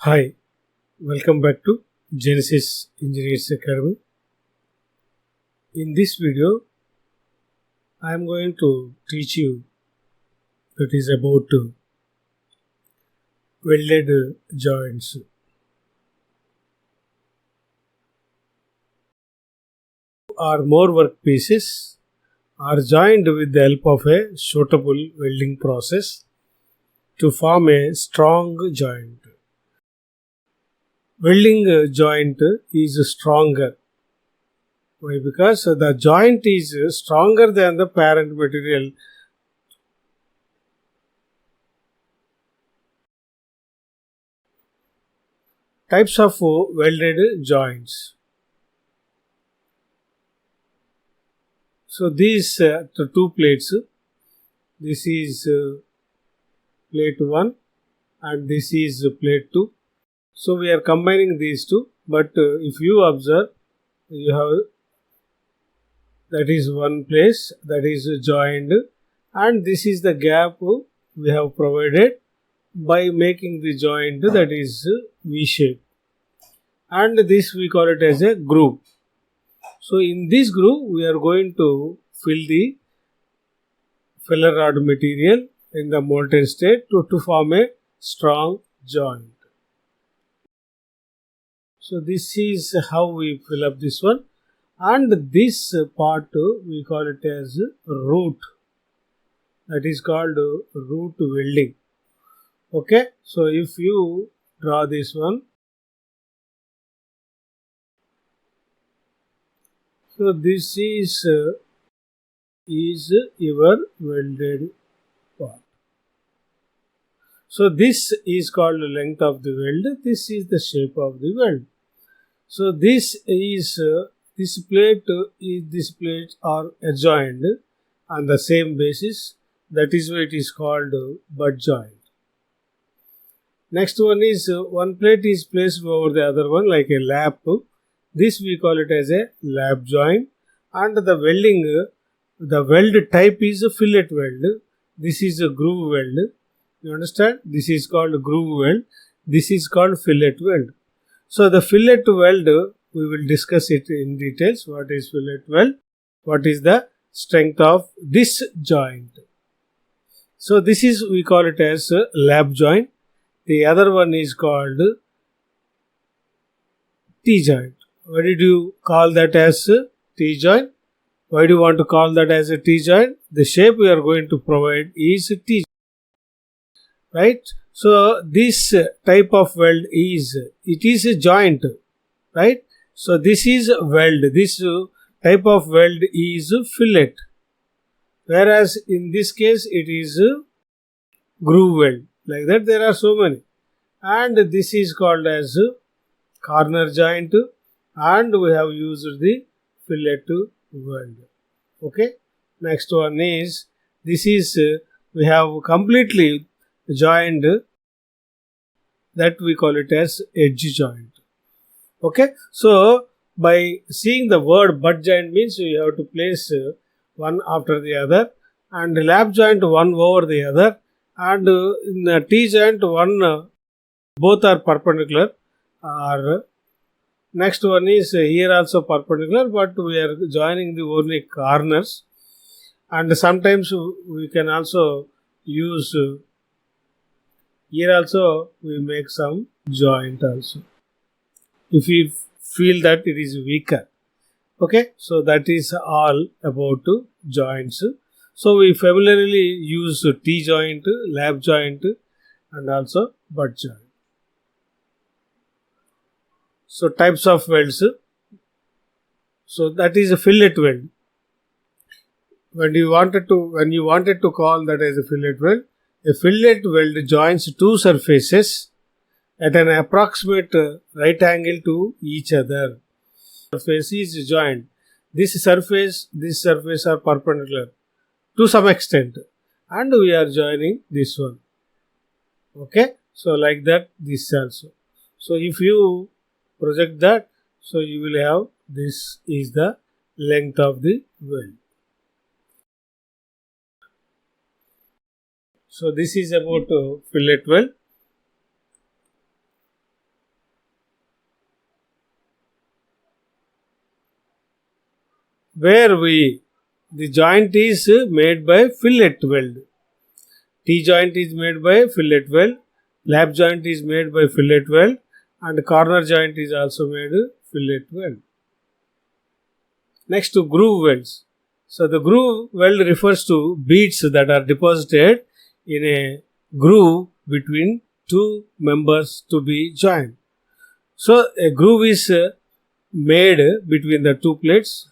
Hi, welcome back to Genesis Engineers Academy. In this video, I am going to teach you that is about welded joints. Or more workpieces are joined with the help of a suitable welding process to form a strong joint. Welding joint is stronger. Why? Because the joint is stronger than the parent material. Types of welded joints. So these the two plates. This is plate 1 and this is plate 2. So we are combining these two, but if you observe, you have that is one place that is joined, and this is the gap we have provided by making the joint that is V shape, and this we call it as a groove. So in this groove we are going to fill the filler rod material in the molten state to form a strong joint. So this is how we fill up this one, and this part we call it as root. That is called root welding. Okay, so if you draw this one, so this is your welded part. So this is called the length of the weld. This is the shape of the weld. So this is this plate are adjoined on the same basis. That is why it is called butt joint. Next one is one plate is placed over the other one like a lap. This we call it as a lap joint. And the welding, the weld type is a fillet weld. This is a groove weld. You understand? This is called groove weld. This is called fillet weld. So the fillet weld, we will discuss it in details. What is fillet weld? What is the strength of this joint? So this is, we call it as lap joint. The other one is called T-joint. Why did you call that as T-joint? Why do you want to call that as a T-joint? The shape we are going to provide is T-joint. Right? So this type of weld is, it is a joint. Right? So this is weld. This type of weld is fillet. Whereas in this case it is groove weld. Like that there are so many. And this is called as corner joint, and we have used the fillet weld. Okay. Next one is, this is we have completely joined, that we call it as edge joint. Okay. So by seeing the word butt joint means you have to place one after the other, and lap joint one over the other, and in the T joint one both are perpendicular. Or next one is here also perpendicular, but we are joining the only corners, and sometimes we can also use here also we make some joint also if we feel that it is weaker. Okay, so that is all about joints. So we familiarly use T joint, lap joint, and also butt joint. So types of welds. So that is a fillet weld. When you wanted to call that as a fillet weld, a fillet weld joins two surfaces at an approximate right angle to each other. Surface is joined. This surface are perpendicular to some extent, and we are joining this one. Okay, so like that this also. So if you project that, so you will have, this is the length of the weld. So this is about fillet weld. Where the joint is made by fillet weld. T-joint is made by fillet weld, lap joint is made by fillet weld, and corner joint is also made fillet weld. Next to groove welds. So the groove weld refers to beads that are deposited in a groove between two members to be joined. So a groove is made between the two plates.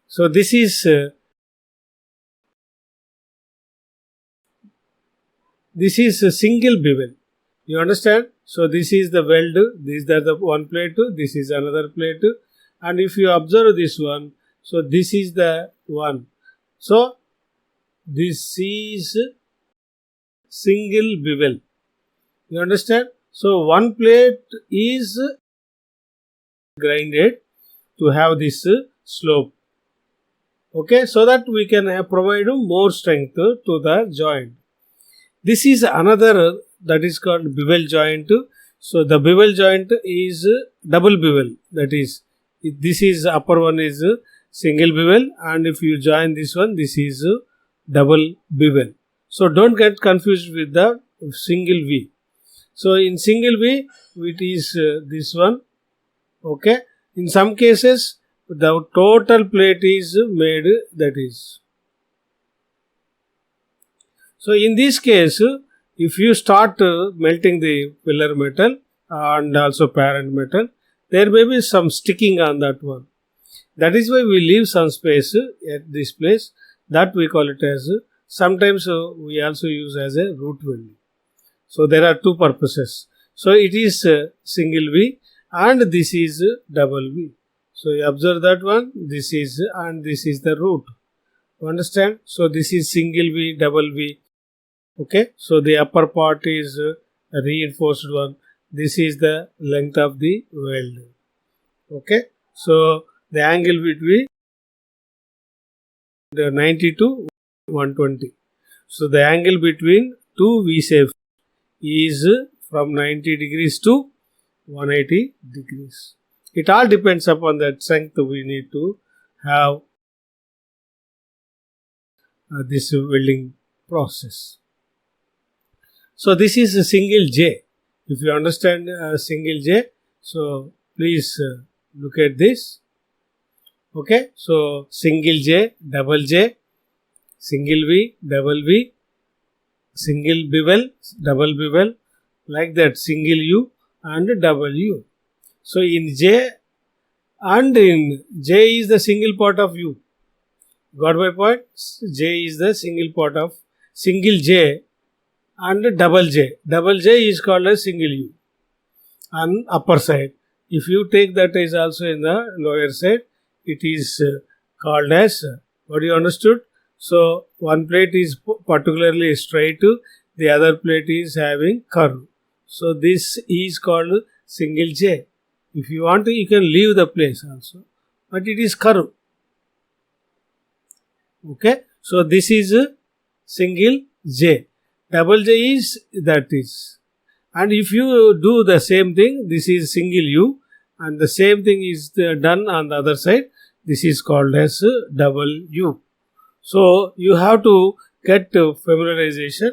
So this is a single bevel. You understand? So this is the weld, these are the one plate, this is another plate, and if you observe this one, so this is the one. So this is single bevel. You understand? So one plate is grinded to have this slope. Okay, so that we can provide more strength to the joint. This is another that is called bevel joint. So the bevel joint is double bevel. That is, this is upper one is single bevel, and if you join this one, this is double bevel. So don't get confused with the single V. So in single V, it is this one. Okay. In some cases, the total plate is made, that is. So in this case, if you start melting the pillar metal and also parent metal, there may be some sticking on that one. That is why we leave some space at this place. That we call it as, sometimes we also use as a root welding. So there are two purposes. So it is single V and this is double V. So you observe that one, this is and this is the root. You understand? So this is single V, double V. Okay, so the upper part is a reinforced one. This is the length of the weld. Okay, so the angle between the 90 to 120. So the angle between two V-shapes is from 90 degrees to 180 degrees. It all depends upon the strength we need to have this welding process. So this is a single J. If you understand single J, so please look at this. Okay, so single J, double J, single V, double V, single bevel, double bevel, like that, single U and double U. So in J and in J is the single part of U. Got my point? J is the single part of single J and double J. Double J is called as single U on upper side. If you take that is also in the lower side, it is called as, what you understood? So one plate is particularly straight, the other plate is having curve. So this is called single J. If you want to, you can leave the place also, but it is curve. Okay, so this is single J. Double J is that is. And if you do the same thing, this is single U and the same thing is done on the other side. This is called as double U. So you have to get familiarization.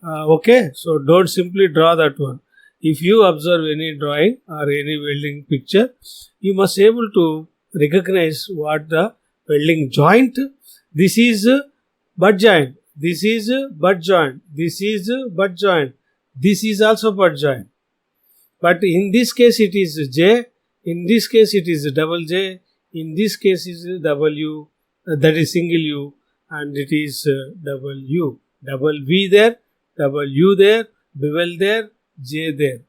Okay, so don't simply draw that one. If you observe any drawing or any welding picture, you must able to recognize what the welding joint. This is butt joint. This is butt joint. This is butt joint. This is also butt joint. But in this case it is J. In this case it is double J. In this case is double U. That is single U. And it is double U. Double V there. Double U there. Bevel there. J there.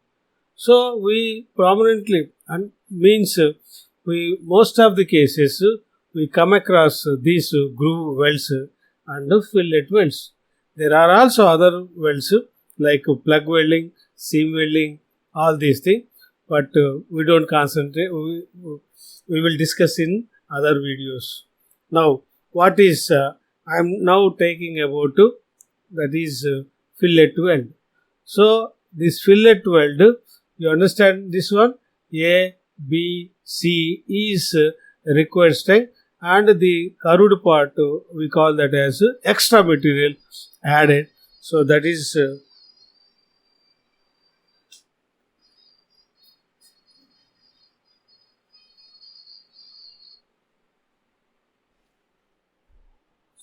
So we prominently, and means we most of the cases we come across these groove welds and fillet welds. There are also other welds like plug welding, seam welding, all these things, but we don't concentrate. We will discuss in other videos. Now, what is I am now taking about that is fillet weld. So this fillet weld, you understand this one, A, B, C is required strength, and the curved part we call that as extra material added. So that is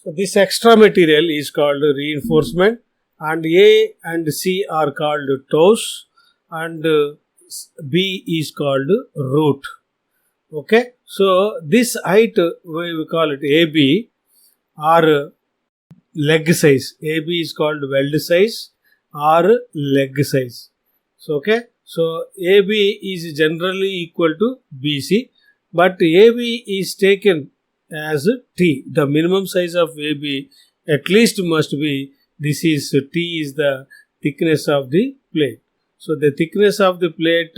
so this extra material is called reinforcement, and A and C are called toes, and B is called root. Okay, so this height we call it AB or leg size. AB is called weld size or leg size. So okay, so AB is generally equal to BC, but AB is taken as T. The minimum size of AB at least must be, this is T is the thickness of the plate. So the thickness of the plate,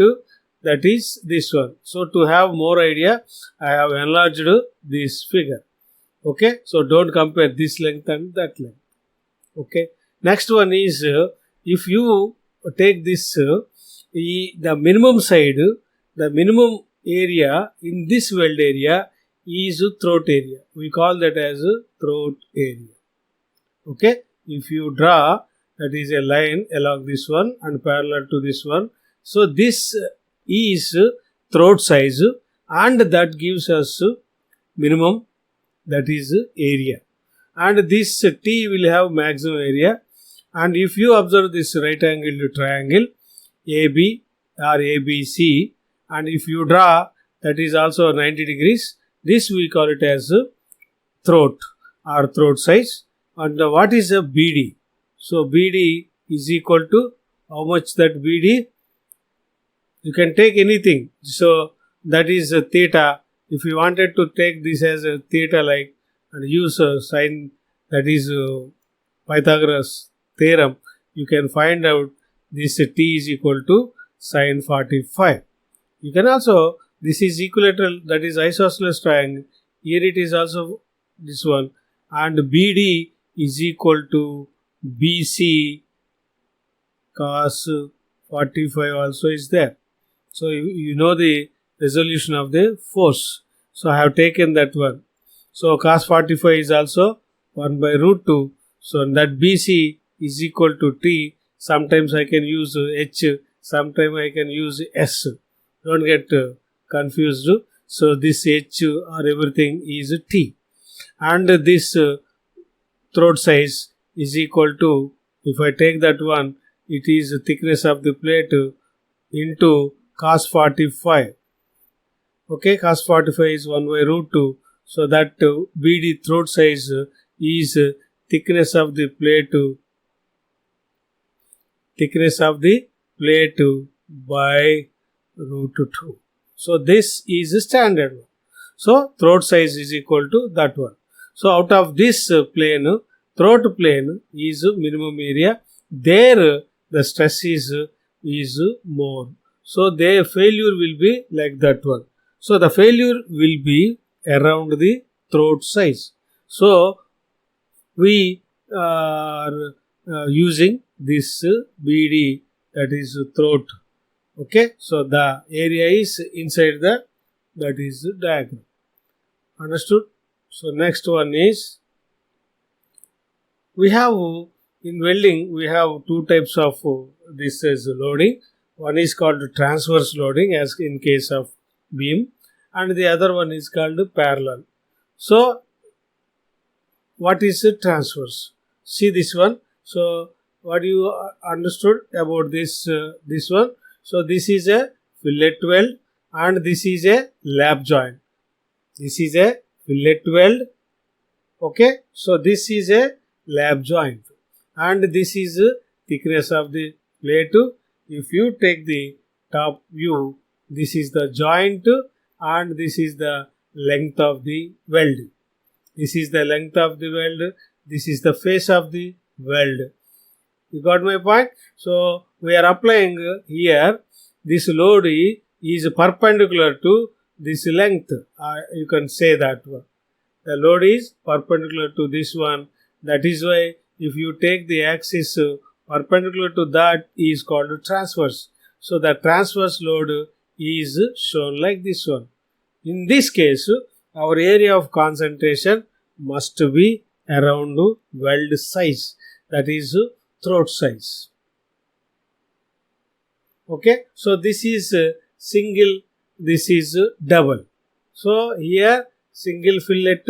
that is this one. So to have more idea, I have enlarged this figure. Okay, so don't compare this length and that length. Okay, next one is if you take this the minimum side, the minimum area in this weld area is throat area. We call that as throat area. Okay, if you draw, that is a line along this one and parallel to this one. So this is throat size, and that gives us minimum, that is area, and this T will have maximum area. And if you observe this right angled triangle AB or ABC, and if you draw, that is also 90 degrees, this we call it as throat or throat size. And what is a BD? So BD is equal to how much? That BD, you can take anything. So that is theta. If you wanted to take this as a theta like and use a sine, that is Pythagoras theorem, you can find out this T is equal to sine 45. You can also, this is equilateral, that is isosceles triangle. Here it is also this one, and BD is equal to BC cos 45 also is there. So you know the resolution of the force. So I have taken that one. So cos 45 is also 1 by root 2. So that BC is equal to T. Sometimes I can use H, sometimes I can use S. Don't get confused. So this H or everything is T. And this throat size is equal to, if I take that one, it is thickness of the plate into cos 45. Okay, cos 45 is 1 by root 2. So that BD throat size is thickness of the plate by root 2. So this is a standard one. So throat size is equal to that one. So out of this plane, throat plane is minimum area. There the stress is more. So their failure will be like that one. So the failure will be around the throat size. So we are using this BD, that is throat. Okay, so the area is inside that is diagram. Understood? So next one is, we have in welding we have two types of this is loading. One is called transverse loading, as in case of beam, and the other one is called parallel. So what is transverse? See this one. So what you understood about this one? So this is a fillet weld and this is a lap joint. This is a fillet weld. Okay, so this is a lap joint and this is thickness of the plate. If you take the top view, this is the joint and this is the length of the weld. This is the length of the weld. This is the face of the weld. You got my point? So we are applying here, this load is perpendicular to this length. You can say that one. The load is perpendicular to this one. That is why if you take the axis perpendicular to that is called transverse. So the transverse load is shown like this one. In this case, our area of concentration must be around weld size, that is throat size. Okay, so this is single, this is double. So here single fillet,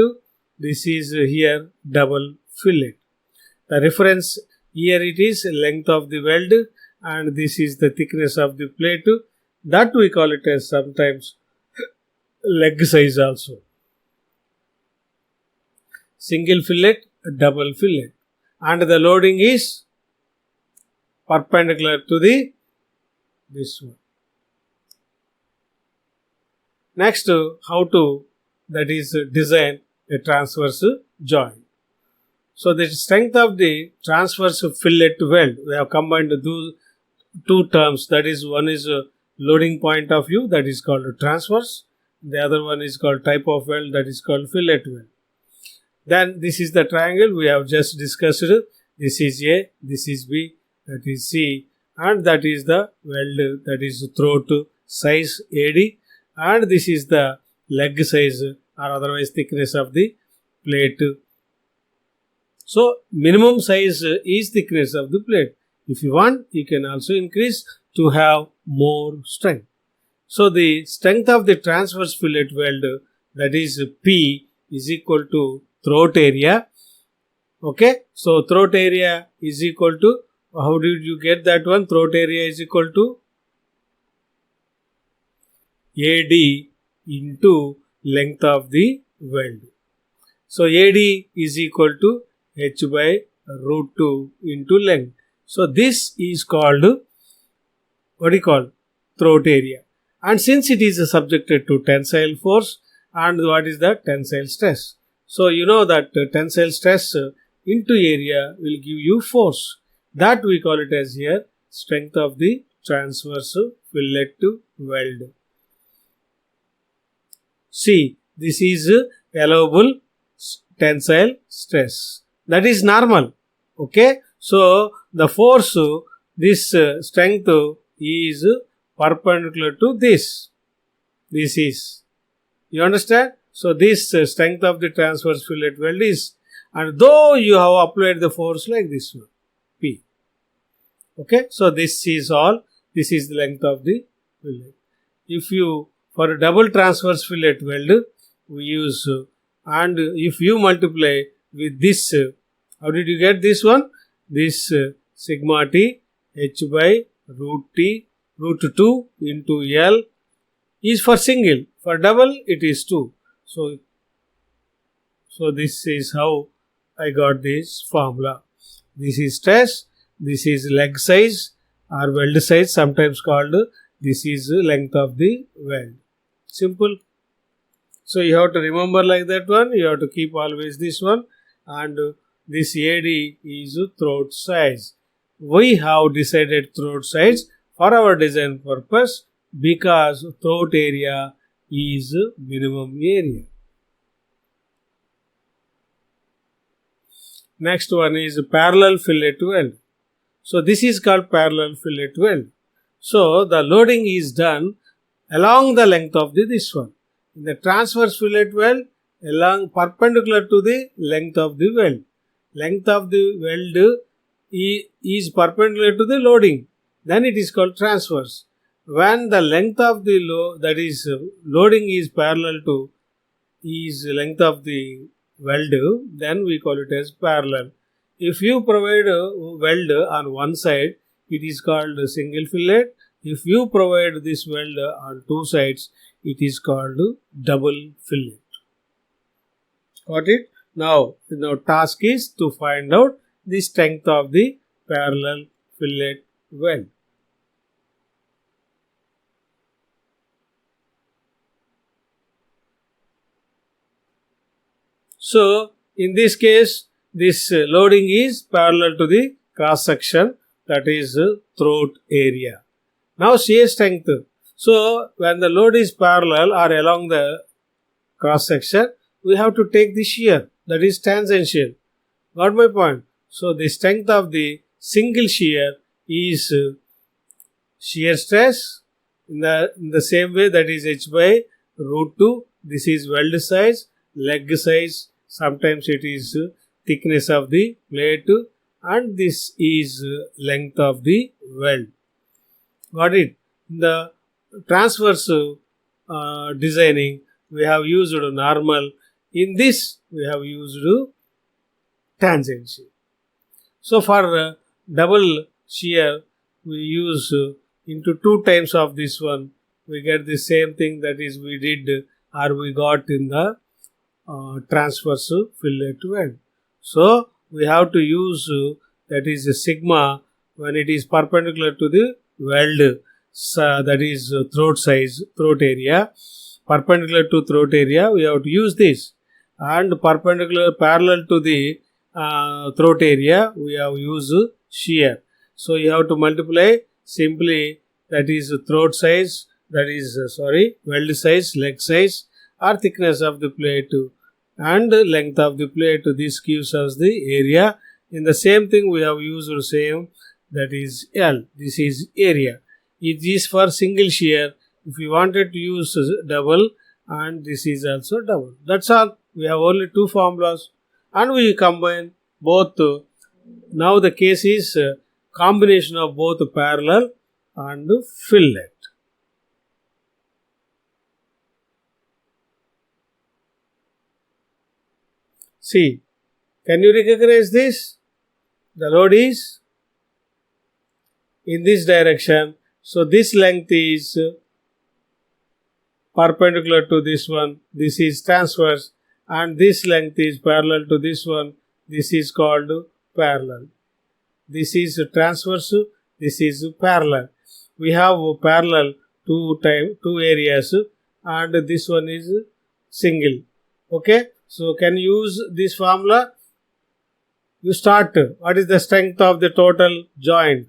this is here double fillet. The reference here it is length of the weld and this is the thickness of the plate. That we call it as sometimes leg size also. Single fillet, double fillet, and the loading is perpendicular to the this one. Next, how to that is design a transverse joint. So the strength of the transverse fillet weld, we have combined those two terms, that is one is loading point of view, that is called transverse, the other one is called type of weld, that is called fillet weld. Then this is the triangle we have just discussed, this is A, this is B, that is C, and that is the weld, that is throat size AD, and this is the leg size or otherwise thickness of the plate. So minimum size is thickness of the plate. If you want, you can also increase to have more strength. So the strength of the transverse fillet weld, that is P, is equal to throat area. Okay, so throat area is equal to, how did you get that one? Throat area is equal to AD into length of the weld. So AD is equal to H by root 2 into length. So this is called, what do you call? Throat area. And since it is subjected to tensile force, and what is the tensile stress? So you know that tensile stress into area will give you force. That we call it as here strength of the transverse fillet weld. See, this is allowable tensile stress. That is normal. Okay. So the force, this strength is perpendicular to this. This is. You understand? So this strength of the transverse fillet weld is, and though you have applied the force like this one, P. Okay. So this is all. This is the length of the fillet. If you, for a double transverse fillet weld, we use, and if you multiply with this, how did you get this one? This sigma T H by root T root 2 into L is for single. For double, it is 2. So this is how I got this formula. This is stress, this is leg size or weld size, sometimes called, this is length of the weld. Simple. So you have to remember like that one, you have to keep always this one, and this AD is throat size. We have decided throat size for our design purpose because throat area is minimum area. Next one is parallel fillet weld. So this is called parallel fillet weld. So the loading is done along the length of this one. In the transverse fillet weld, along perpendicular to the length of the weld. Length of the weld is perpendicular to the loading. Then it is called transverse. When the length of the loading is parallel to is length of the weld, then we call it as parallel. If you provide a weld on one side, it is called a single fillet. If you provide this weld on two sides, it is called double fillet. Got it? Now task is to find out the strength of the parallel fillet weld. So in this case, this loading is parallel to the cross section, that is throat area. Now shear strength. So when the load is parallel or along the cross section, we have to take the shear, that is tangential. Got my point? So the strength of the single shear is shear stress in the same way, that is h by root 2. This is weld size, leg size, sometimes it is thickness of the plate, and this is length of the weld. Got it? In the transverse designing, we have used normal. In this, we have used tangential. So for double shear, we use into 2 times of this one. We get the same thing, that is we did or we got in the transverse fillet weld. So we have to use that is a sigma when it is perpendicular to the weld, that is throat area. Perpendicular to throat area, we have to use this, and perpendicular parallel to the throat area, we have used shear. So you have to multiply simply, that is throat size, that is weld size, leg size, or thickness of the plate and length of the plate. This gives us the area. In the same thing, we have used same, that is L. This is area. It is for single shear. If you wanted to use double, and this is also double. That's all. We have only 2 formulas, and we combine both. Now the case is combination of both parallel and fillet. See, can you recognize this? The load is in this direction. So this length is perpendicular to this one. This is transverse, and this length is parallel to this one. This is called parallel. This is transverse. This is parallel. We have parallel two areas, and this one is single. Okay. So can you use this formula? You start. What is the strength of the total joint?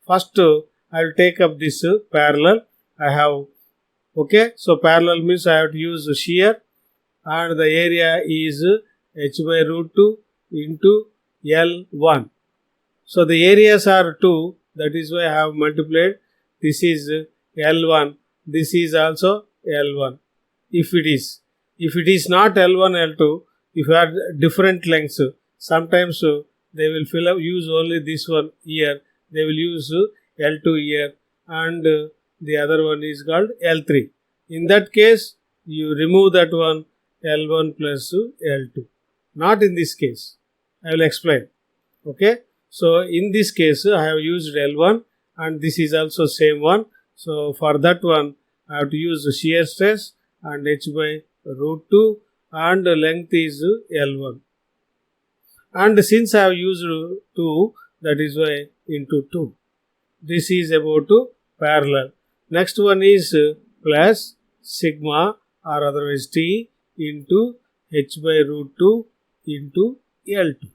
First, I will take up this parallel. I have, okay. So parallel means I have to use shear, and the area is h by root 2 into L1. So the areas are 2. That is why I have multiplied. This is L1. This is also L1. If it is not L1, L2, if you have different lengths, sometimes they will use only this one here. They will use L2 here, and the other one is called L3. In that case, you remove that one, L1 plus L2. Not in this case. I will explain. Okay. So in this case, I have used L1, and this is also same one. So for that one, I have to use shear stress and h by root 2, and length is L1. And since I have used 2, that is why into 2. This is about parallel. Next one is plus sigma, or otherwise T, into h by root 2 into L2.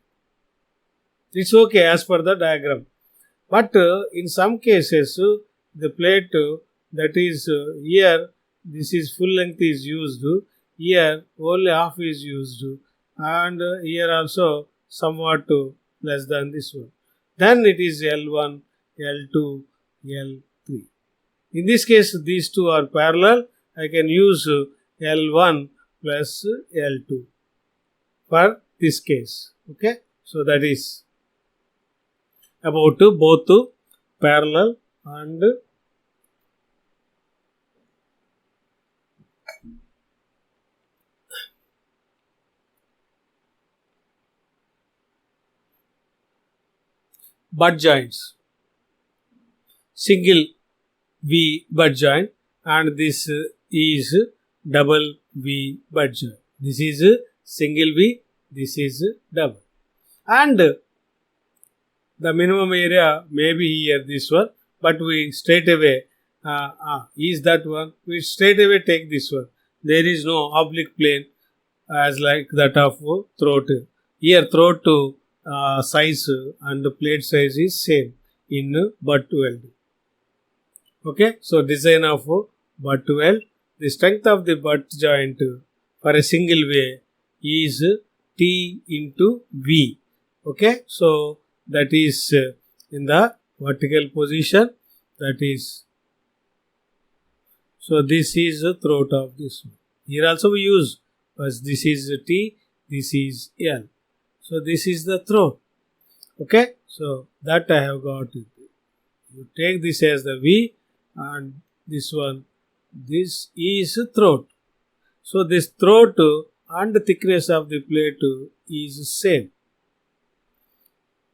It's okay as per the diagram. But in some cases, the plate that is here, this is full length is used. Here only half is used, and here also somewhat less than this one. Then it is L1, L2, L3. In this case, these two are parallel. I can use L1 plus L2 for this case. Okay. So that is about both parallel and butt joints. Single V butt joint, and this is double V butt joint. This is single V, this is double. And the minimum area may be here, this one, but we straight away is that one. We straight away take this one. There is no oblique plane as like that of throat. Here throat size and the plate size is same in butt weld. Okay, so design of butt weld. The strength of the butt joint for a single way is T into V. Okay, so that is in the vertical position. That is, so this is the throat of this one. Here also we use, but this is T, this is L. So this is the throat. Okay, so that I have got it. You take this as the V and this one, this is throat. So this throat and the thickness of the plate is same.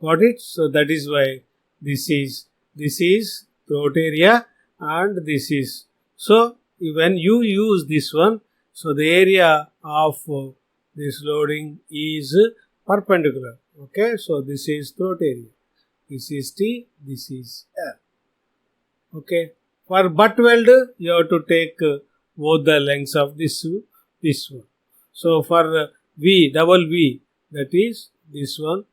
Got it? So that is why this is throat area and this is. So when you use this one, so the area of this loading is perpendicular. Okay, so this is throat area. This is T, this is L. Okay, for butt weld, you have to take both the lengths of this one. So for V, double V, that is this one.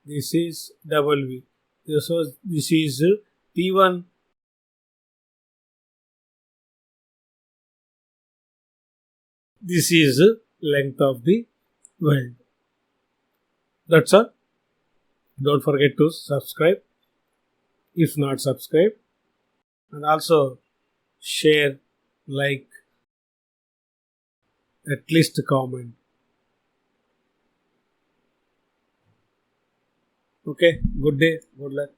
This is double V. So this is T1. This is length of the weld. That's all. Don't forget to subscribe if not subscribed, and also share, like, at least comment. Okay, good day, good luck.